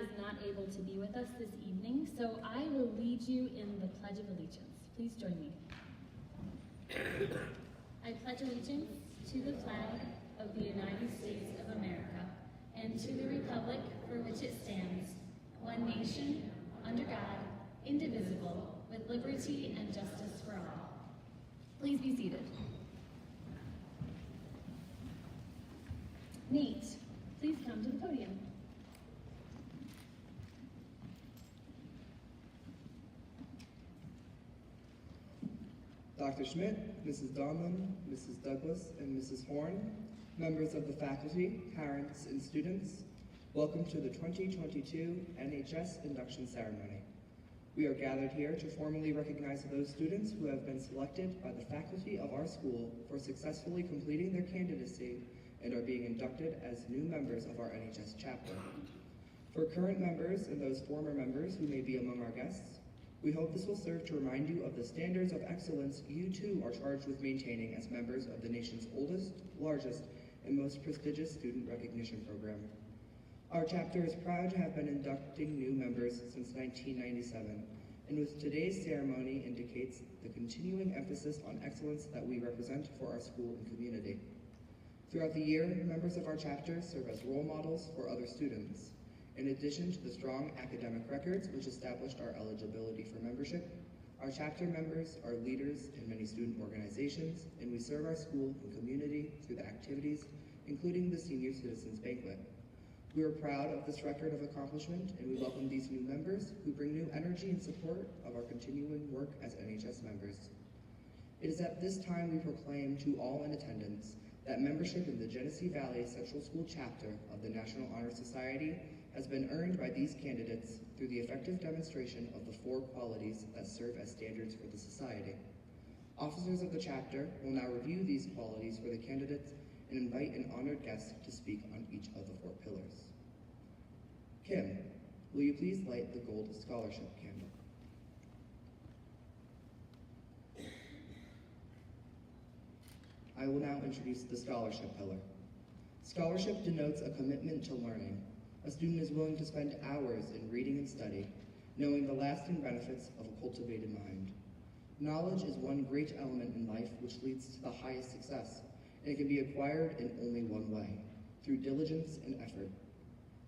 is not able to be with us this evening, so I will lead you in the Pledge of Allegiance. Please join me. I pledge allegiance to the flag of the United States of America and to the republic for which it stands, one nation, under God, indivisible, with liberty and justice for all. Please be seated. Nate, please come to the podium. Dr. Schmidt, Mrs. Donlin, Mrs. Douglas, and Mrs. Horn, members of the faculty, parents, and students, welcome to the 2022 NHS Induction Ceremony. We are gathered here to formally recognize those students who have been selected by the faculty of our school for successfully completing their candidacy and are being inducted as new members of our NHS chapter. For current members and those former members who may be among our guests, we hope this will serve to remind you of the standards of excellence you too are charged with maintaining as members of the nation's oldest, largest, and most prestigious student recognition program. Our chapter is proud to have been inducting new members since 1997, and with today's ceremony indicates the continuing emphasis on excellence that we represent for our school and community. Throughout the year, members of our chapter serve as role models for other students. In addition to the strong academic records which established our eligibility for membership, our chapter members are leaders in many student organizations, and we serve our school and community through the activities, including the Senior Citizens Banquet. We are proud of this record of accomplishment, and we welcome these new members who bring new energy in support of our continuing work as NHS members. It is at this time we proclaim to all in attendance that membership in the Genesee Valley Central School chapter of the National Honor Society has been earned by these candidates through the effective demonstration of the 4 qualities that serve as standards for the society. Officers of the chapter will now review these qualities for the candidates and invite an honored guest to speak on each of the 4 pillars. Kim, will you please light the gold scholarship candle? I will now introduce the scholarship pillar. Scholarship denotes a commitment to learning. A student is willing to spend hours in reading and study, knowing the lasting benefits of a cultivated mind. Knowledge is one great element in life which leads to the highest success, and it can be acquired in only one way, through diligence and effort.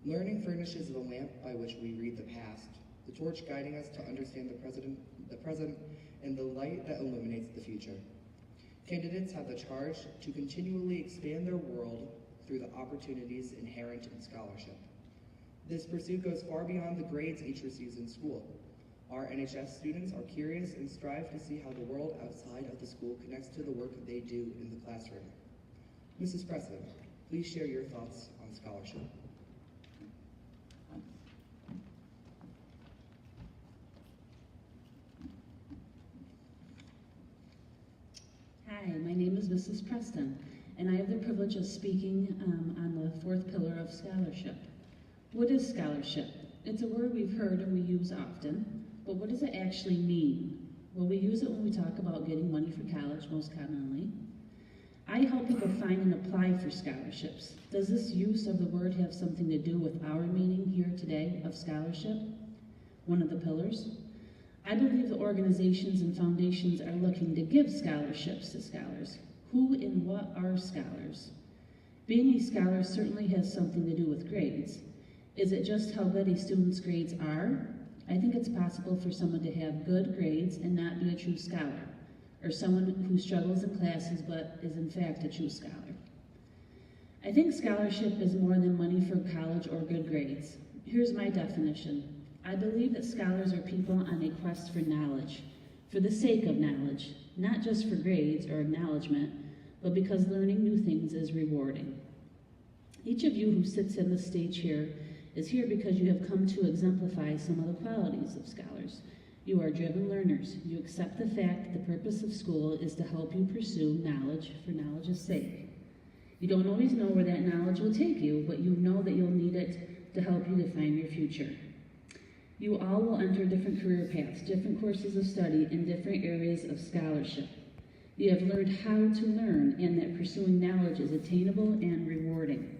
Learning furnishes the lamp by which we read the past, the torch guiding us to understand the present, and the light that illuminates the future. Candidates have the charge to continually expand their world through the opportunities inherent in scholarship. This pursuit goes far beyond the grades each receives in school. Our NHS students are curious and strive to see how the world outside of the school connects to the work they do in the classroom. Mrs. Preston, please share your thoughts on scholarship. Hi, my name is Mrs. Preston, and I have the privilege of speaking on the 4th pillar of scholarship. What is scholarship? It's a word we've heard and we use often, but what does it actually mean? Well, we use it when we talk about getting money for college, most commonly. I help people find and apply for scholarships. Does this use of the word have something to do with our meaning here today of scholarship? One of the pillars. I believe the organizations and foundations are looking to give scholarships to scholars. Who and what are scholars? Being a scholar certainly has something to do with grades. Is it just how good a student's grades are? I think it's possible for someone to have good grades and not be a true scholar, or someone who struggles in classes but is in fact a true scholar. I think scholarship is more than money for college or good grades. Here's my definition. I believe that scholars are people on a quest for knowledge, for the sake of knowledge, not just for grades or acknowledgement, but because learning new things is rewarding. Each of you who sits in the stage here is here because you have come to exemplify some of the qualities of scholars. You are driven learners. You accept the fact that the purpose of school is to help you pursue knowledge for knowledge's sake. You don't always know where that knowledge will take you, but you know that you'll need it to help you define your future. You all will enter different career paths, different courses of study in different areas of scholarship. You have learned how to learn and that pursuing knowledge is attainable and rewarding.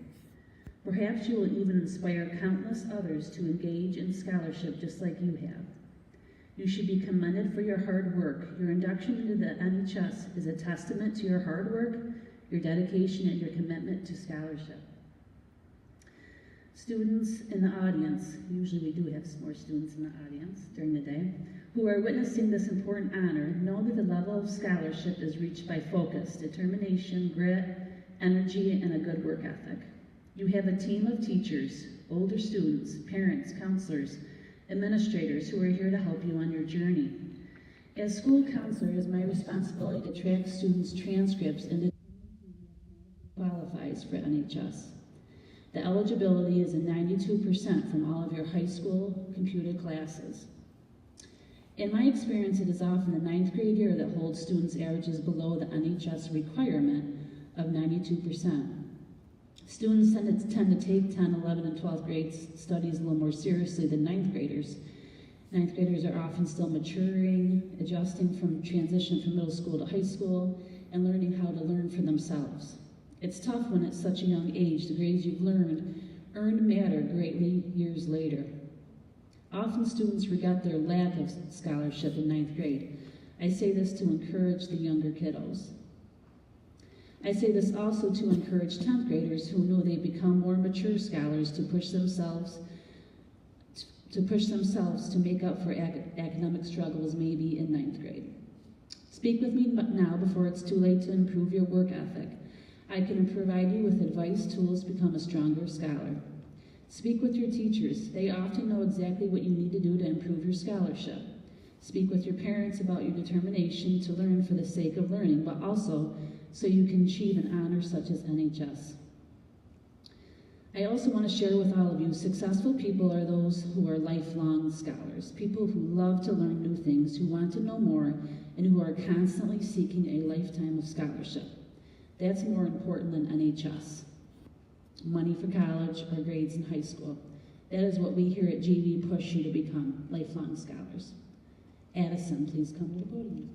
Perhaps you will even inspire countless others to engage in scholarship just like you have. You should be commended for your hard work. Your induction into the NHS is a testament to your hard work, your dedication, and your commitment to scholarship. Students in the audience, usually we do have some more students in the audience during the day, who are witnessing this important honor, know that the level of scholarship is reached by focus, determination, grit, energy, and a good work ethic. You have a team of teachers, older students, parents, counselors, administrators who are here to help you on your journey. As school counselor, it is my responsibility to track students' transcripts and determine who qualifies for NHS. The eligibility is a 92% from all of your high school computed classes. In my experience, it is often the 9th grade year that holds students' averages below the NHS requirement of 92%. Students tend to take 10, 11, and 12th grade studies a little more seriously than 9th graders. 9th graders are often still maturing, adjusting from transition from middle school to high school, and learning how to learn for themselves. It's tough when at such a young age the grades you've earned matter greatly years later. Often students forget their lack of scholarship in 9th grade. I say this to encourage the younger kiddos. I say this also to encourage 10th graders who know they become more mature scholars to push themselves to make up for academic struggles maybe in 9th grade. Speak with me now before it's too late to improve your work ethic. I can provide you with advice, tools to become a stronger scholar. Speak with your teachers. They often know exactly what you need to do to improve your scholarship. Speak with your parents about your determination to learn for the sake of learning, but also so you can achieve an honor such as NHS. I also want to share with all of you, successful people are those who are lifelong scholars, people who love to learn new things, who want to know more, and who are constantly seeking a lifetime of scholarship. That's more important than NHS, money for college, or grades in high school. That is what we here at GV push you to become, lifelong scholars. Addison, please come to the podium.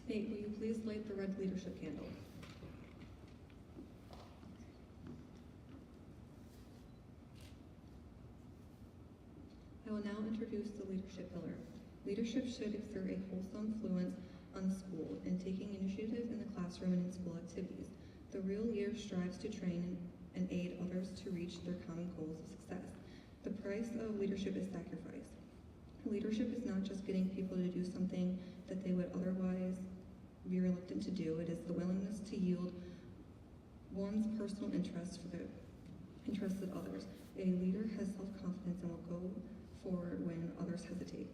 Nate, will you please light the red leadership candle? I will now introduce the leadership pillar. Leadership should exert a wholesome influence on the school in taking initiative in the classroom and in school activities. The real leader strives to train and aid others to reach their common goals of success. The price of leadership is sacrifice. Leadership is not just getting people to do something that they would otherwise be reluctant to do. It is the willingness to yield one's personal interests for the interests of others. A leader has self-confidence and will go forward when others hesitate.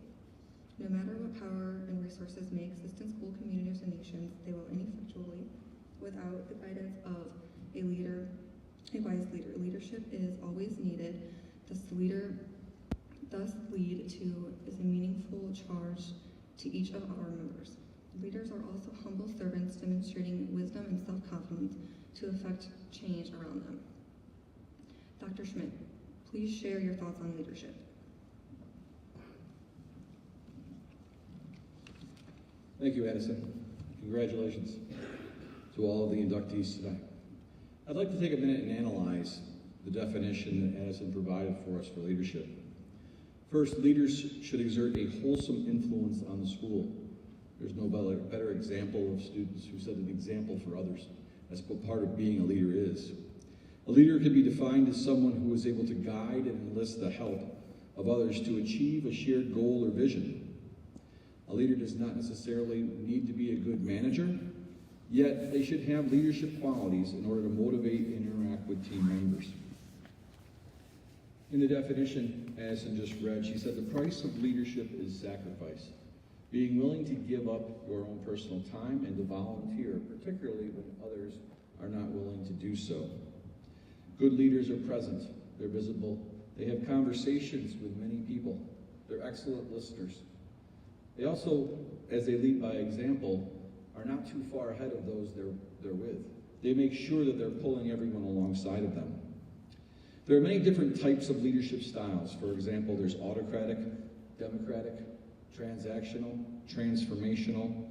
No matter what power and resources may exist in school, communities, and nations, they will ineffectually, without the guidance of a leader, a wise leader. Leadership is always needed. Thus lead to is a meaningful charge to each of our members. Leaders are also humble servants demonstrating wisdom and self-confidence to effect change around them. Dr. Schmidt, please share your thoughts on leadership. Thank you, Addison. Congratulations to all of the inductees tonight. I'd like to take a minute and analyze the definition that Addison provided for us for leadership. First, leaders should exert a wholesome influence on the school. There's no better example of students who set an example for others. That's what part of being a leader is. A leader can be defined as someone who is able to guide and enlist the help of others to achieve a shared goal or vision. A leader does not necessarily need to be a good manager, yet they should have leadership qualities in order to motivate and interact with team members. In the definition Addison just read, she said the price of leadership is sacrifice. Being willing to give up your own personal time and to volunteer, particularly when others are not willing to do so. Good leaders are present, they're visible, they have conversations with many people, they're excellent listeners. They also, as they lead by example, are not too far ahead of those they're with. They make sure that they're pulling everyone alongside of them. There are many different types of leadership styles. For example, there's autocratic, democratic, transactional, transformational,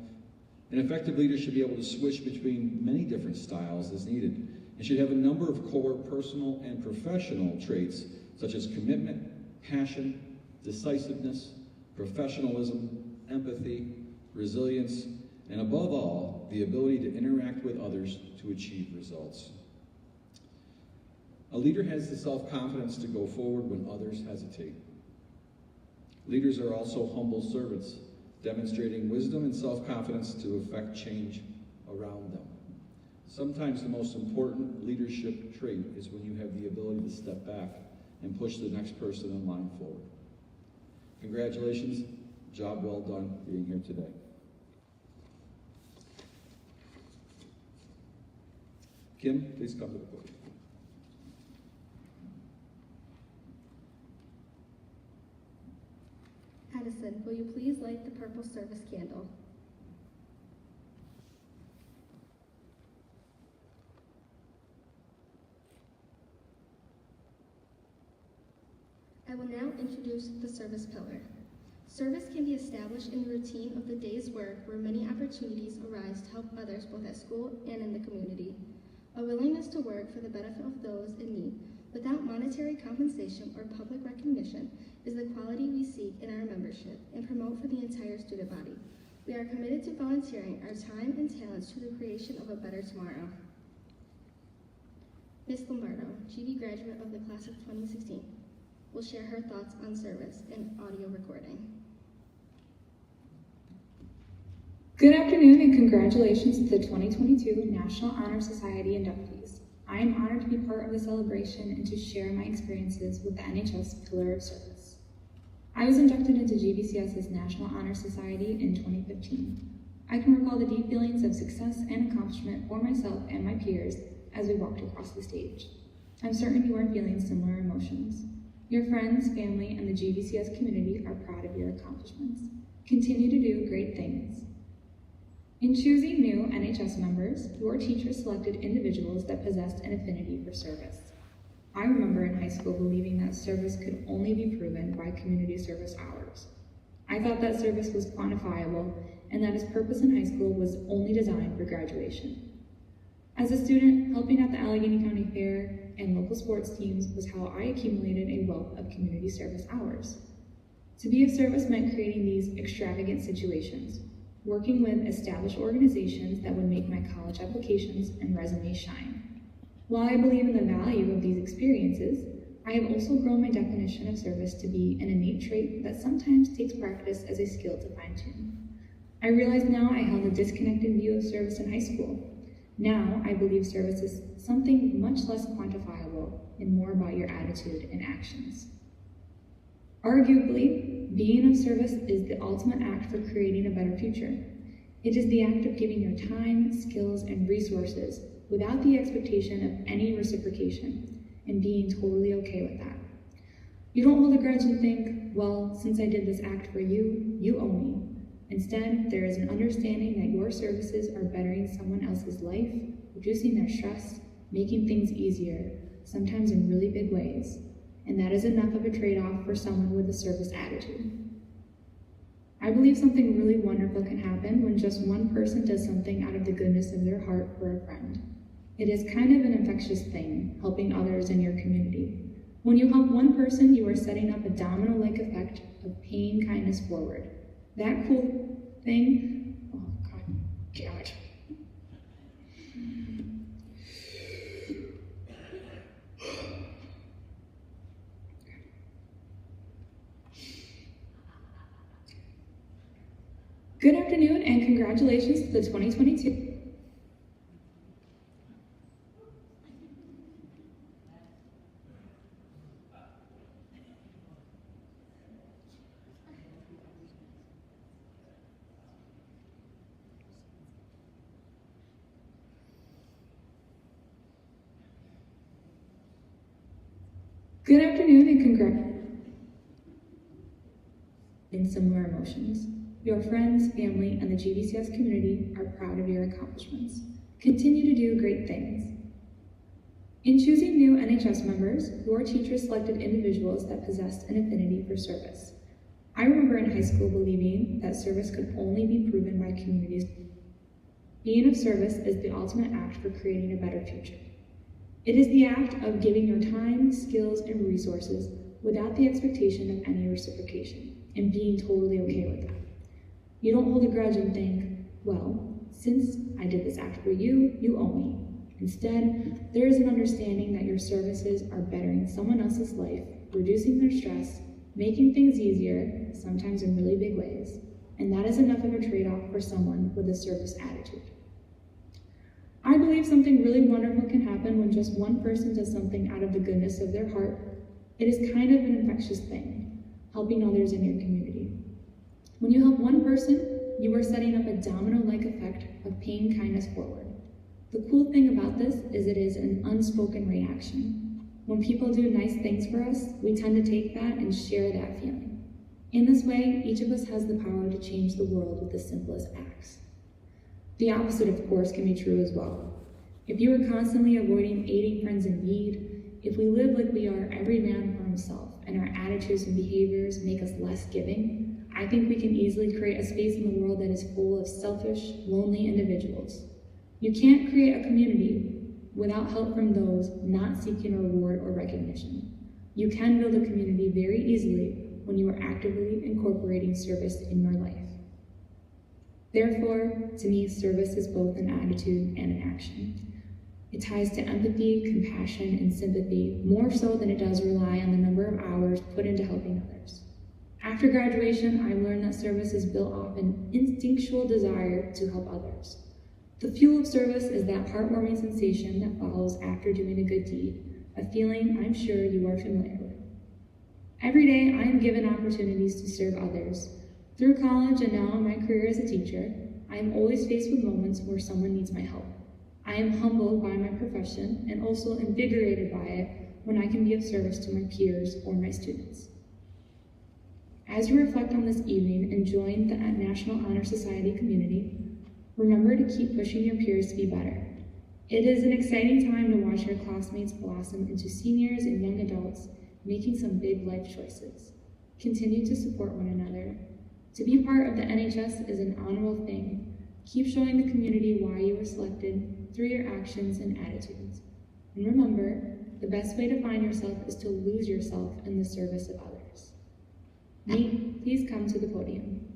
An effective leader should be able to switch between many different styles as needed, and should have a number of core personal and professional traits such as commitment, passion, decisiveness, professionalism, empathy, resilience, and above all, the ability to interact with others to achieve results. A leader has the self-confidence to go forward when others hesitate. Leaders are also humble servants, demonstrating wisdom and self-confidence to affect change around them. Sometimes the most important leadership trait is when you have the ability to step back and push the next person in line forward. Congratulations, job well done being here today. Kim, please come to the podium. Addison, will you please light the purple service candle? I will now introduce the service pillar. Service can be established in the routine of the day's work where many opportunities arise to help others both at school and in the community. A willingness to work for the benefit of those in need without monetary compensation or public recognition is the quality we seek in our membership and promote for the entire student body. We are committed to volunteering our time and talents to the creation of a better tomorrow. Ms. Lombardo, GD graduate of the class of 2016, will share her thoughts on service and audio recording. Good afternoon and congratulations to the 2022 National Honor Society inductees. I am honored to be part of the celebration and to share my experiences with the NHS Pillar of Service. I was inducted into GBCS's National Honor Society in 2015. I can recall the deep feelings of success and accomplishment for myself and my peers as we walked across the stage. I'm certain you are feeling similar emotions. Your friends, family, and the GBCS community are proud of your accomplishments. Continue to do great things. In choosing new NHS members, your teachers selected individuals that possessed an affinity for service. I remember in high school believing that service could only be proven by community service hours. I thought that service was quantifiable and that its purpose in high school was only designed for graduation. As a student, helping at the Allegheny County Fair and local sports teams was how I accumulated a wealth of community service hours. To be of service meant creating these extravagant situations, working with established organizations that would make my college applications and resumes shine. While I believe in the value of these experiences, I have also grown my definition of service to be an innate trait that sometimes takes practice as a skill to fine-tune. I realize now I held a disconnected view of service in high school. Now I believe service is something much less quantifiable and more about your attitude and actions. Arguably, being of service is the ultimate act for creating a better future. It is the act of giving your time, skills, and resources without the expectation of any reciprocation and being totally okay with that. You don't hold a grudge and think, well, since I did this act for you, you owe me. Instead, there is an understanding that your services are bettering someone else's life, reducing their stress, making things easier, sometimes in really big ways. And that is enough of a trade-off for someone with a service attitude. I believe something really wonderful can happen when just one person does something out of the goodness of their heart for a friend. It is kind of an infectious thing, helping others in your community. When you help one person, you are setting up a domino-like effect of paying kindness forward. That cool thing, oh God damn it. Good afternoon and congratulations to the 2022. Good afternoon and congratulations. In similar emotions. Your friends, family, and the GBCS community are proud of your accomplishments. Continue to do great things. In choosing new NHS members, your teachers selected individuals that possessed an affinity for service. I remember in high school believing that service could only be proven by communities. Being of service is the ultimate act for creating a better future. It is the act of giving your time, skills, and resources without the expectation of any reciprocation, and being totally okay with that. You don't hold a grudge and think, well, since I did this act for you, you owe me. Instead, there is an understanding that your services are bettering someone else's life, reducing their stress, making things easier, sometimes in really big ways, and that is enough of a trade-off for someone with a service attitude. I believe something really wonderful can happen when just one person does something out of the goodness of their heart. It is kind of an infectious thing, helping others in your community. When you help one person, you are setting up a domino-like effect of paying kindness forward. The cool thing about this is it is an unspoken reaction. When people do nice things for us, we tend to take that and share that feeling. In this way, each of us has the power to change the world with the simplest acts. The opposite, of course, can be true as well. If you are constantly avoiding aiding friends in need, if we live like we are every man for himself, and our attitudes and behaviors make us less giving, I think we can easily create a space in the world that is full of selfish, lonely individuals. You can't create a community without help from those not seeking a reward or recognition. You can build a community very easily when you are actively incorporating service in your life. Therefore, to me, service is both an attitude and an action. It ties to empathy, compassion, and sympathy more so than it does rely on the number of hours put into helping others. After graduation, I learned that service is built off an instinctual desire to help others. The fuel of service is that heartwarming sensation that follows after doing a good deed, a feeling I'm sure you are familiar with. Every day, I am given opportunities to serve others. Through college and now in my career as a teacher, I am always faced with moments where someone needs my help. I am humbled by my profession and also invigorated by it when I can be of service to my peers or my students. As you reflect on this evening and join the National Honor Society community, remember to keep pushing your peers to be better. It is an exciting time to watch your classmates blossom into seniors and young adults making some big life choices. Continue to support one another. To be part of the NHS is an honorable thing. Keep showing the community why you were selected through your actions and attitudes. And remember, the best way to find yourself is to lose yourself in the service of others. Nate, please come to the podium.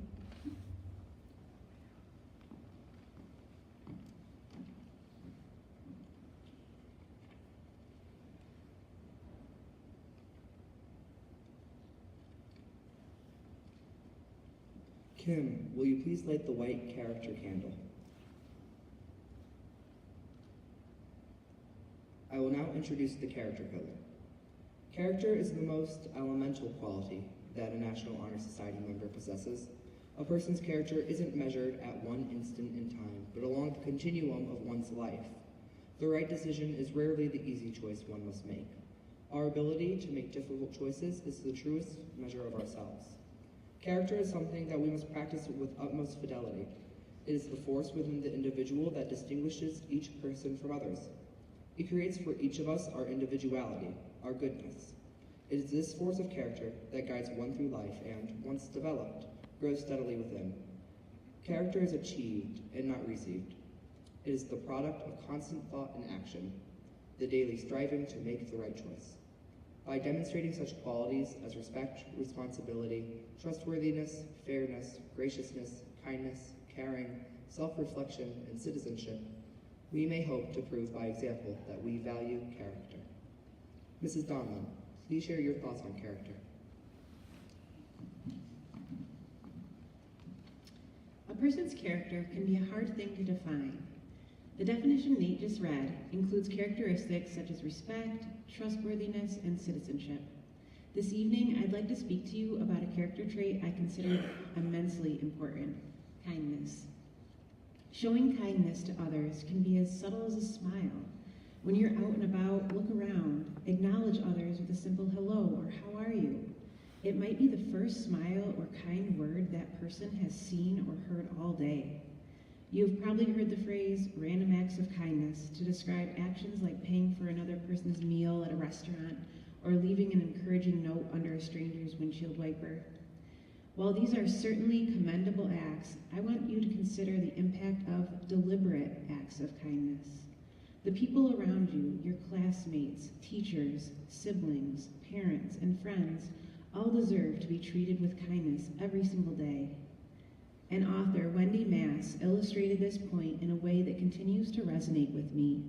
Kim, will you please light the white character candle? I will now introduce the character pillar. Character is the most elemental quality that a National Honor Society member possesses. A person's character isn't measured at one instant in time, but along the continuum of one's life. The right decision is rarely the easy choice one must make. Our ability to make difficult choices is the truest measure of ourselves. Character is something that we must practice with utmost fidelity. It is the force within the individual that distinguishes each person from others. It creates for each of us our individuality, our goodness. It is this force of character that guides one through life and, once developed, grows steadily within. Character is achieved and not received. It is the product of constant thought and action, the daily striving to make the right choice. By demonstrating such qualities as respect, responsibility, trustworthiness, fairness, graciousness, kindness, caring, self-reflection, and citizenship, we may hope to prove by example that we value character. Mrs. Donlin, please share your thoughts on character. A person's character can be a hard thing to define. The definition Nate just read includes characteristics such as respect, trustworthiness, and citizenship. This evening, I'd like to speak to you about a character trait I consider immensely important: kindness. Showing kindness to others can be as subtle as a smile. When you're out and about, look around, acknowledge others with a simple hello or how are you? It might be the first smile or kind word that person has seen or heard all day. You've probably heard the phrase random acts of kindness to describe actions like paying for another person's meal at a restaurant or leaving an encouraging note under a stranger's windshield wiper. While these are certainly commendable acts, I want you to consider the impact of deliberate acts of kindness. The people around you, your classmates, teachers, siblings, parents, and friends all deserve to be treated with kindness every single day. And author Wendy Mass illustrated this point in a way that continues to resonate with me.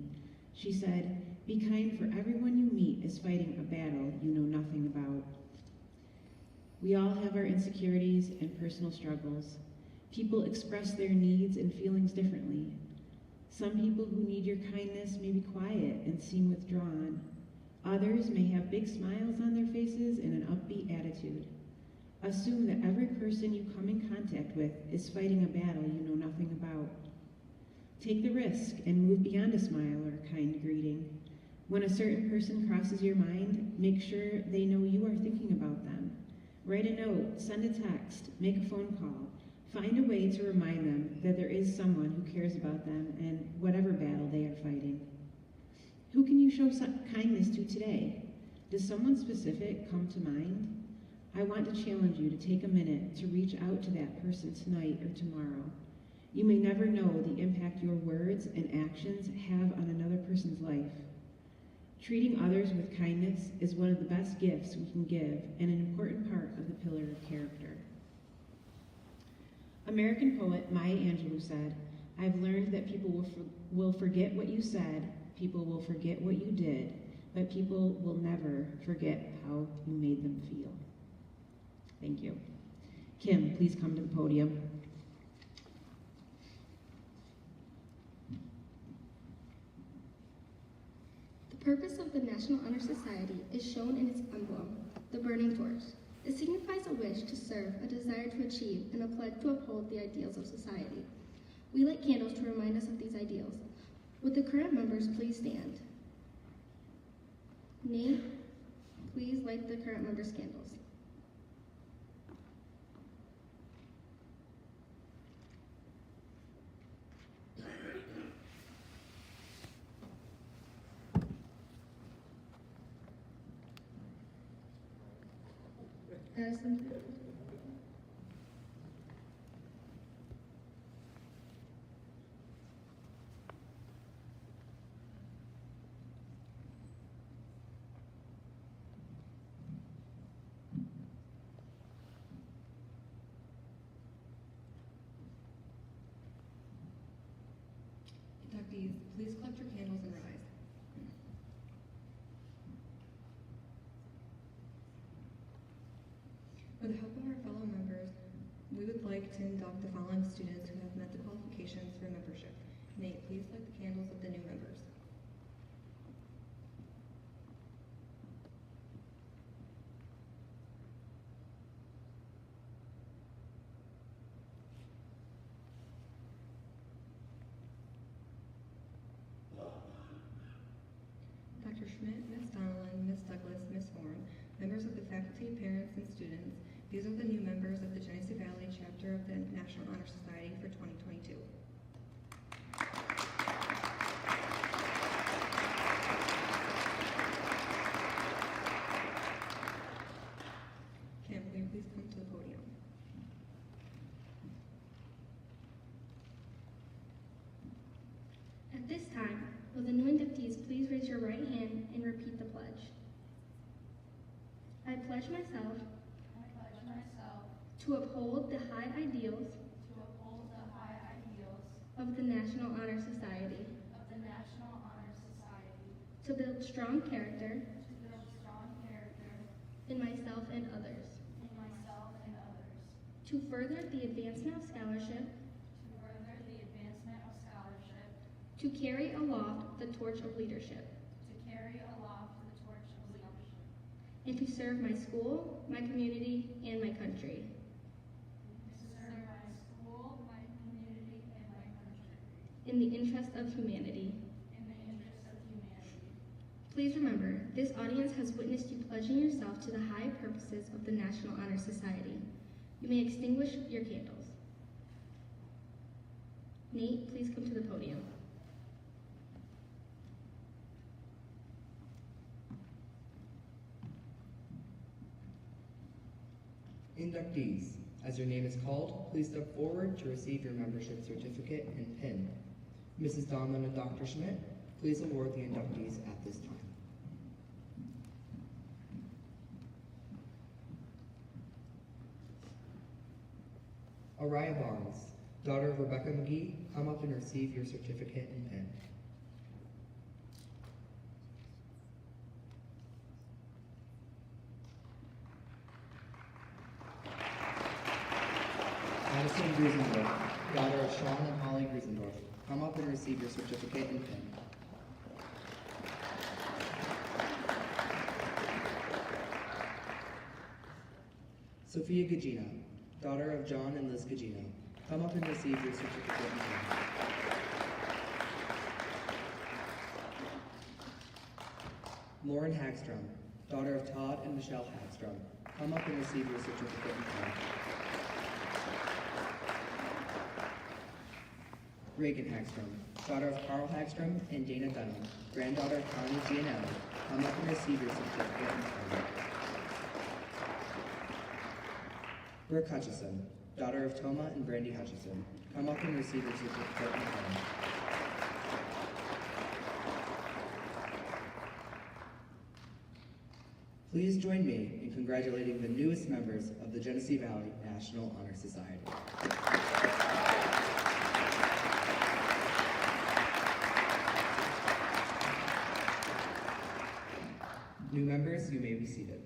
She said, "Be kind, for everyone you meet is fighting a battle you know nothing about." We all have our insecurities and personal struggles. People express their needs and feelings differently. Some people who need your kindness may be quiet and seem withdrawn. Others may have big smiles on their faces and an upbeat attitude. Assume that every person you come in contact with is fighting a battle you know nothing about. Take the risk and move beyond a smile or a kind greeting. When a certain person crosses your mind, make sure they know you are thinking about them. Write a note, send a text, make a phone call. Find a way to remind them that there is someone who cares about them and whatever battle they are fighting. Who can you show kindness to today? Does someone specific come to mind? I want to challenge you to take a minute to reach out to that person tonight or tomorrow. You may never know the impact your words and actions have on another person's life. Treating others with kindness is one of the best gifts we can give and an important part of the pillar of character. American poet Maya Angelou said, "I've learned that people will forget what you said, people will forget what you did, but people will never forget how you made them feel." Thank you. Kim, please come to the podium. The purpose of the National Honor Society is shown in its emblem, the burning torch. It signifies a wish to serve, a desire to achieve, and a pledge to uphold the ideals of society. We light candles to remind us of these ideals. Would the current members please stand? Nate, please light the current members' candles. Addison. Inductees, please collect your candles and rise. With the help of our fellow members, we would like to induct the following students who have met the qualifications for membership. Nate, please light the candles of the new members. Dr. Schmidt, Ms. Donnellan, Ms. Douglas, Ms. Horn, members of the faculty, parents, and students, these are the new members of the Genesee Valley chapter of the National Honor Society for 2022. Kim, will you please come to the podium? At this time, will the new inductees please raise your right hand and repeat the pledge? I pledge myself to uphold the high ideals of the National Honor Society, to build strong character in myself and others, to further the advancement of scholarship, to carry aloft the torch of leadership, and to serve my school, my community, and my country. In the interest of humanity. Please remember, this audience has witnessed you pledging yourself to the high purposes of the National Honor Society. You may extinguish your candles. Nate, please come to the podium. Inductees, As your name is called, please step forward to receive your membership certificate and pin. Mrs. Donlin and Dr. Schmidt, please award the inductees at this time. Araya Barnes, daughter of Rebecca McGee, come up and receive your certificate and pin. Madison Grusendorf, daughter of Sean and Holly Grusendorf, come up and receive your certificate and pin. Sophia Gugino, daughter of John and Liz Gugino, come up and receive your certificate and pin. Lauren Hagstrom, daughter of Todd and Michelle Hagstrom, come up and receive your certificate and pin. Reagan Hagstrom, daughter of Carl Hagstrom and Dana Dunham, granddaughter of Connie Gianelli, come up and receive your certificate and pin. Brooke Hutchison, daughter of Toma and Brandy Hutchison, come up and receive your certificate and pin. Please join me in congratulating the newest members of the Genesee Valley National Honor Society. New members, you may be seated.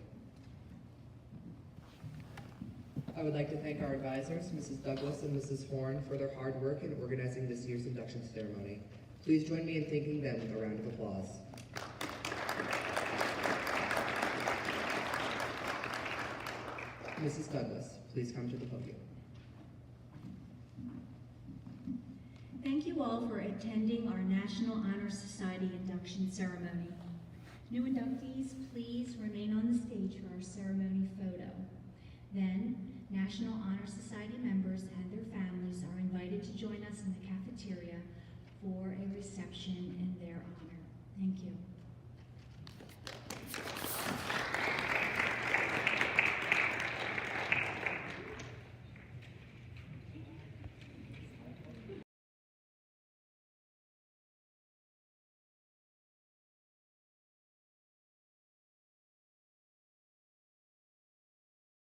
I would like to thank our advisors, Mrs. Douglas and Mrs. Horn, for their hard work in organizing this year's induction ceremony. Please join me in thanking them with a round of applause. Mrs. Douglas, please come to the podium. Thank you all for attending our National Honor Society induction ceremony. New inductees, please remain on the stage for our ceremony photo. Then, National Honor Society members and their families are invited to join us in the cafeteria for a reception in their honor. Thank you.